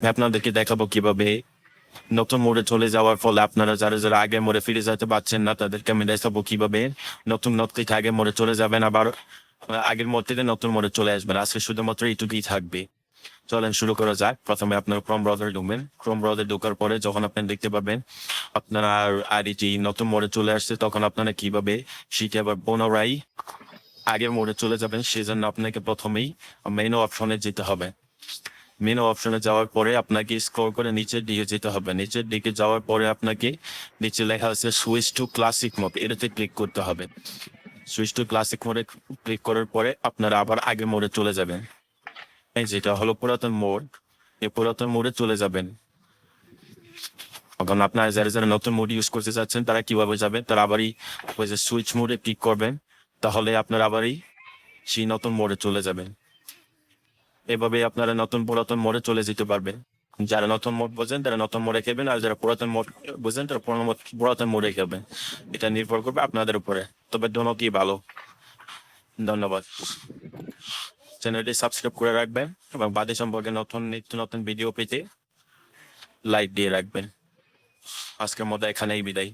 আমি আপনাদেরকে দেখাবো কিভাবে নতুন মোড়ে চলে যাওয়ার ফলে আপনারা যারা যারা আগের মোড়ে ফিরে যেতে পারছেন না তাদেরকে আমি দেখাবো কিভাবে নতুন মোড় থেকে আগের মোড়ে চলে যাবেন, আবার আগের মোড় থেকে নতুন মোড়ে চলে আসবেন। আজকে শুধুমাত্র এইটুকুই থাকবে। চলেন শুরু করা যাক। প্রথমে আপনার ক্রোম ব্রাউজারে ঢুকবেন। ক্রোম ব্রাউজারে ঢোকার পরে যখন আপনি দেখতে পাবেন আপনারা আইডিটি নতুন মোড়ে চলে আসছে, তখন আপনারা কিভাবে সেটি আবার পুনরায় আগের মোড়ে চলে যাবেন, সেজন্য আপনাকে প্রথমেই মেনু অপশনে যেতে হবে। মেনু অপশনে যাওয়ার পরে আপনাকে স্ক্রল করে নিচের দিকে যেতে হবে। নিচের দিকে যাওয়ার পরে আপনাকে নিচে লেখা আছে সুইচ টু ক্লাসিক মোড, এটাতে ক্লিক করতে হবে। সুইচ টু ক্লাসিক মোডে ক্লিক করার পরে আপনারা আবার আগের মোড়ে চলে যাবেন। এই যেটা হলো পুরাতন মোড, এই পুরাতন মোডে চলে যাবেন। এখন আপনারা যারা যারা নতুন মোড ইউজ করতে চাচ্ছেন তারা কিভাবে যাবেন, তারা আবারই ওই যে সুইচ মোডে ক্লিক করবেন, তাহলে আপনারা আবারই সেই নতুন মোডে চলে যাবেন। এভাবে আপনারা নতুন পুরাতন মোড়ে চলে যেতে পারবেন। যারা নতুন মোড বোঝেন তারা নতুন মোড়ে খেবেন, আর যারা পুরাতন মোড বোঝেন তারা পুরাতন মোড়ে খেবেন। এটা নির্ভর করবে আপনাদের উপরে, তবে দোনোটি ভালো। ধন্যবাদ। চ্যানেলটি সাবস্ক্রাইব করে রাখবেন এবং বাদে সম্পর্কে নিত্য নতুন ভিডিও পেতে লাইক দিয়ে রাখবেন। আজকের মতো এখানেই বিদায়।